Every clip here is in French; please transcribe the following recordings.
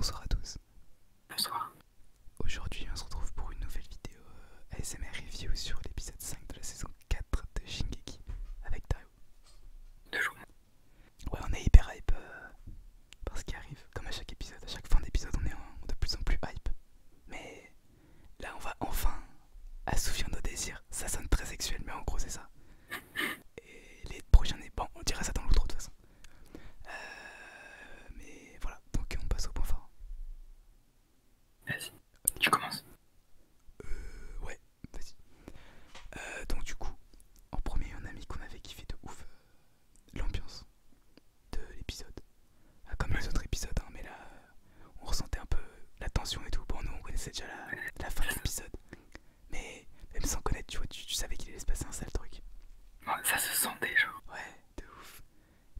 Bonsoir à tous. Bonsoir. Aujourd'hui, on se retrouve pour une nouvelle vidéo ASMR review sur l'épisode 5 de la saison 4 de Shingeki avec Taro. Toujours. Ouais, on est hyper hype par ce qui arrive. Comme à chaque épisode, à chaque fin d'épisode, on est de plus en plus hype. Mais là, on va enfin assouvir nos désirs. Ça sonne très sexuel, mais en gros, c'est ça. Et les prochains, bon, on dira ça dans l'autre de toute façon. Mais voilà, donc on passe au point fort. Vas-y, tu commences. Ouais, vas-y. Donc du coup, en premier, on a mis qu'on avait kiffé de ouf l'ambiance de l'épisode. Comme les autres épisodes, hein, mais là, on ressentait un peu la tension et tout. Bon, nous, on connaissait déjà la fin de l'épisode. Mais même sans connaître, tu vois, tu savais qu'il allait se passer un sale truc. Ouais, ça se sentait, genre. Ouais, de ouf.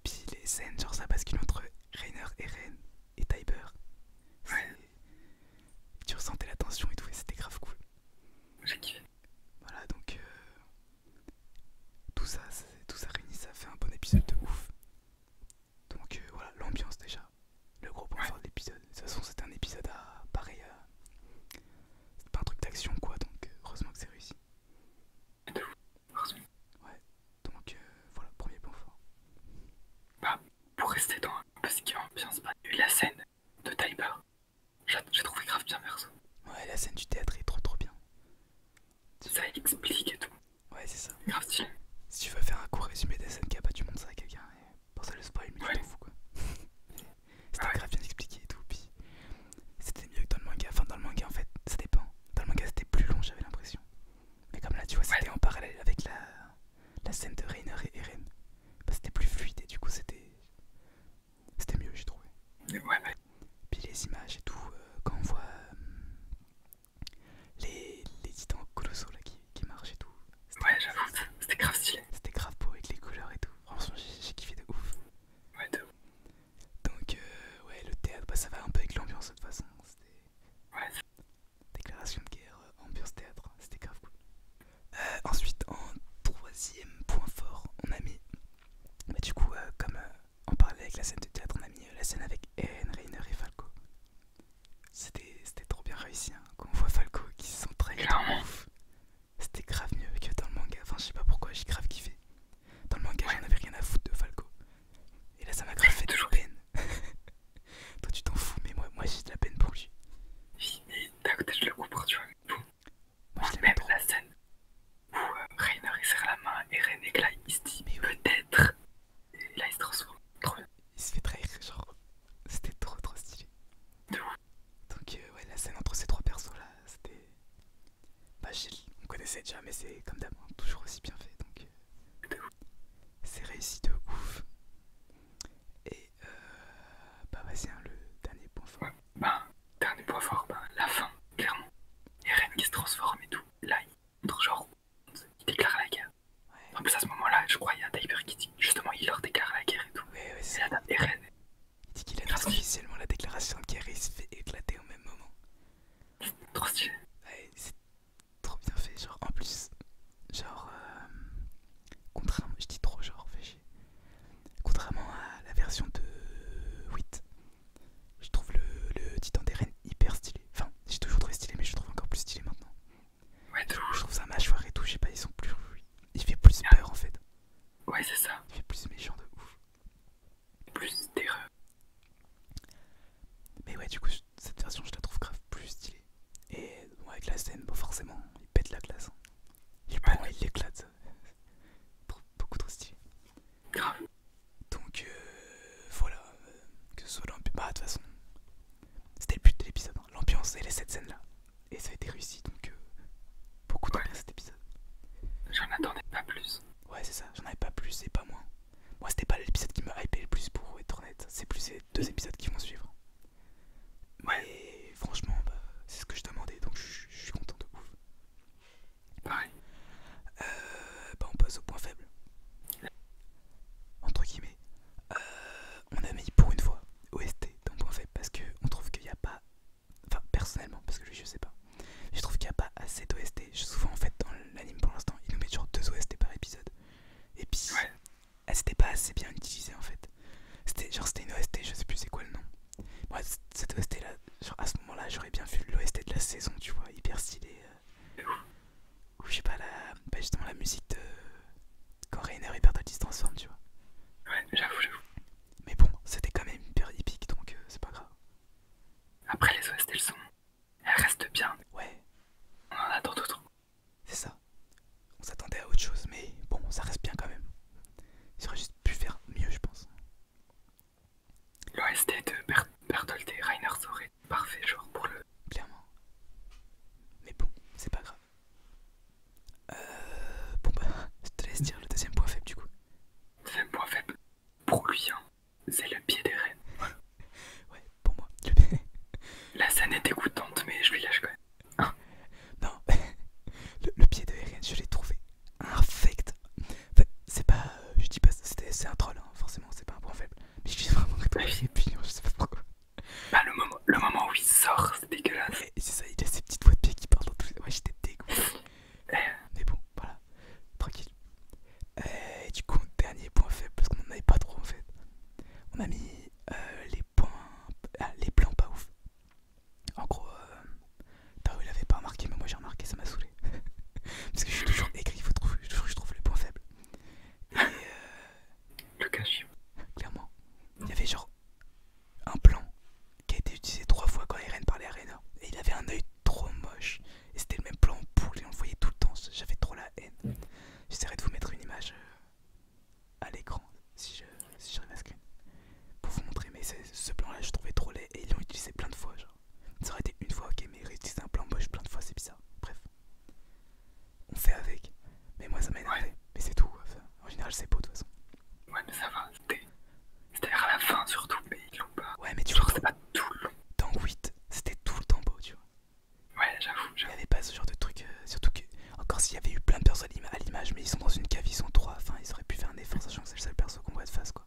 Puis les scènes, genre ça bascule entre Reiner et Ren et Tybur. Ouais. Tu ressentais la tension et tout, et c'était grave cool. J'ai kiffé. Voilà, donc tout ça réuni, ça fait un bon épisode de ouf. Donc voilà, l'ambiance déjà, le gros point fort de l'épisode. De toute façon, c'était un épisode à pareil, c'était pas un truc d'action quoi, donc heureusement que c'est réussi. De ouf, heureusement. Ouais, donc voilà, premier point fort. Bah, pour rester dans un peu ce qui ambiance, bah, la scène de Tybur, j'ai trouvé grave bien perso. Ouais, la scène du théâtre est trop bien. Ça explique et tout. Ouais, c'est ça. Grave stylé. Si tu veux faire un court résumé des scènes qu'il y a pas, tu montres ça à quelqu'un et pour ça le spoil, mais tu t'en fous quoi. C'était grave bien expliqué et tout, puis c'était mieux que dans le manga. Enfin, dans le manga en fait, ça dépend. Dans le manga c'était plus long, j'avais l'impression. Mais comme là, tu vois, c'était en parallèle avec la scène de Reiner et Eren. Bah, c'était plus fluide et du coup, c'était mieux, j'ai trouvé. Ouais. Puis les images et tout, quand on voit les titans colossaux là qui marchent et tout. Ouais, j'avoue, c'était grave stylé. C'était grave beau avec les couleurs et tout. Franchement, j'ai kiffé de ouf. Ouais, de ouf. Donc, ouais, le théâtre, bah, ça va un peu avec l'ambiance de toute façon. C'était Ouais, déclaration de guerre, ambiance théâtre, c'était grave cool. Ensuite, en troisième point fort, on a mis, bah, du coup, comme on parlait avec la scène de théâtre, on a mis la scène avec Eren, Reiner et Falco. C'était trop bien réussi, hein. Quand on voit Falco qui se sent très ouf, c'était grave mieux que dans le manga. Enfin, je sais pas pourquoi, j'ai grave kiffé. Dans le manga, j'en avais rien à foutre de Falco. Et là, ça m'a grave fait de la peine. Toi, tu t'en fous, mais moi j'ai de la peine pour lui. oui, mais d'un côté, je le comprends, tu vois. Bon. Moi, je l'aime Même trop. la scène où Reiner il serre la main et Eren et que là, il se dit peut-être. Et là, il se transforme. Trop bien. Il se fait trahir, genre, c'était trop stylé. De ouf. Donc, ouais, la scène entre ces trois persos là, c'était. Bah, on connaissait déjà, mais c'est comme d'hab, hein, toujours aussi bien fait. Donc, c'est réussi de ouf. Et, bah, vas-y, hein, le dernier point fort. Ouais. Ben, dernier point fort, ben, la fin, clairement. Eren qui se transforme et tout. Là, il montre genre, il déclare la guerre. Ouais. En plus, à ce moment-là, je crois, il y a Tybur qui dit, justement, il leur déclare la guerre et tout. Ouais, Et c'est là, t'as Eren. Il dit qu'il annonce officiellement la déclaration de guerre et il se fait éclater au même moment. Trop stylé. Ouais, c'est trop bien fait, genre, en plus, genre, contrairement, je dis trop genre, fais chier. Contrairement à la version de 8, je trouve le titan des reines hyper stylé. Enfin, j'ai toujours trouvé stylé, mais je le trouve encore plus stylé maintenant. Ouais, de Je ouf. trouve sa mâchoire et tout, je sais pas, ils sont plus. Il fait plus peur en fait. Ouais, c'est ça. Il fait plus méchant de ouf. Plus terreux. Mais ouais, du coup, cette version, je la trouve grave plus stylée. Et bon, avec la scène, bon, forcément, il pète la glace. Hein. Il prend, il l'éclate. Beaucoup trop stylé. Grave. Donc, voilà. Que ce soit l'ambiance. Bah, de toute façon, c'était le but de l'épisode. Hein. L'ambiance et cette scène là. Et ça a été réussi, donc beaucoup trop bien cet épisode. J'en attendais pas plus. Ouais, c'est ça, j'en avais pas plus et pas moins. Moi, c'était pas l'épisode qui me hypait le plus pour être honnête. C'est plus ces deux épisodes qui vont suivre. Mais franchement, bah, c'est ce que je demandais, donc je suis content de ouf. Pareil. Bah, on passe au point faible. Entre guillemets. On a mis pour une fois OST dans point faible parce qu'on trouve qu'il n'y a pas. Enfin, personnellement, parce que lui, je sais pas. Mais je trouve qu'il n'y a pas assez d'OST. Souvent, en fait, dans l'anime pour l'instant, ils nous mettent genre 2 OST par épisode. Et puis, c'était pas assez bien utilisé en fait. C'était une OST, je sais plus c'est quoi le nom. Moi, cette OST là, j'aurais bien vu l'OST de la saison, tu vois, hyper stylé. De ouf. Ou je sais pas, bah, justement la musique de quand Rainer et Bertolt se transforment, tu vois. Ouais, j'avoue. Mais bon, c'était quand même hyper épique, donc c'est pas grave. Après, les OST, elles restent bien. Ouais, On en attend d'autres. c'est ça. On s'attendait à autre chose, mais bon, ça reste bien quand même. Il aurait juste pu faire mieux, je pense. L'OST de Bertolt et Rainer, ça aurait été parfait, genre pour le. Clairement. Mais bon, c'est pas grave. Bon bah, je te laisse dire le deuxième point faible du coup. Deuxième point faible, pour lui, hein, c'est le pied des reines. Voilà. Ouais, pour moi. La scène est dégoûtante, mais je lui lâche quand même. Hein. Non, le pied de Eren, je l'ai trouvé infect. Enfin, c'est pas. Je dis pas, c'est un troll, hein, forcément, c'est pas un point faible. Mais je dis vraiment que Oui. il est pignon, je sais pas pourquoi. Bah, le moment où il sort, c'est dégueulasse. Et c'est ça, il a ses petites voix de pied qui parlent dans tous les. Ouais, j'étais dégoûté. Eh, Mais bon, voilà, tranquille. Et du coup, dernier point faible, parce qu'on en avait pas trop en fait. On a mis les points. Les plans pas ouf. En gros, Tao il avait pas remarqué, mais moi j'ai remarqué, ça m'a saoulé. Parce que je suis toujours aigri, je trouve les points faibles. Et le gâchis. clairement, il y avait genre un plan qui a été utilisé 3 fois quand Eren parlait à Rena. Et il avait un œil trop moche. Et c'était le même plan en poule et on le voyait tout le temps. J'avais trop la haine. J'essaierai de vous mettre une image à l'écran si j'arrive à screen pour vous montrer. Mais ce plan là, je trouvais trop laid et ils l'ont utilisé plein de fois. Genre. Ça aurait été une fois, ok, mais réutiliser un plan moche plein de fois, c'est bizarre. Bref, on fait avec. Mais moi ça m'a énervé. Ouais. Mais c'est tout. Enfin, en général, c'est beau de toute façon. Ouais, mais ça va, c'était à la fin surtout, mais ils l'ont pas. Ouais, mais tu Genre, vois, c'est pas tout le long. dans 8, c'était tout le temps beau, tu vois. Ouais, j'avoue. Il n'y avait pas ce genre de truc, surtout que, encore s'il y avait eu plein de persos à l'image, mais ils sont dans une cave, ils sont 3, enfin ils auraient pu faire un effort, sachant que c'est le seul perso qu'on voit de face, quoi.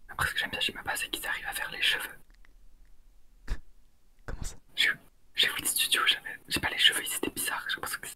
Après, ce que j'aime bien chez Mappa, c'est qu'ils arrivent à faire les cheveux. Comment ça? J'ai vu des studios, j'ai pas les cheveux, ils étaient bizarres. J'ai l'impression que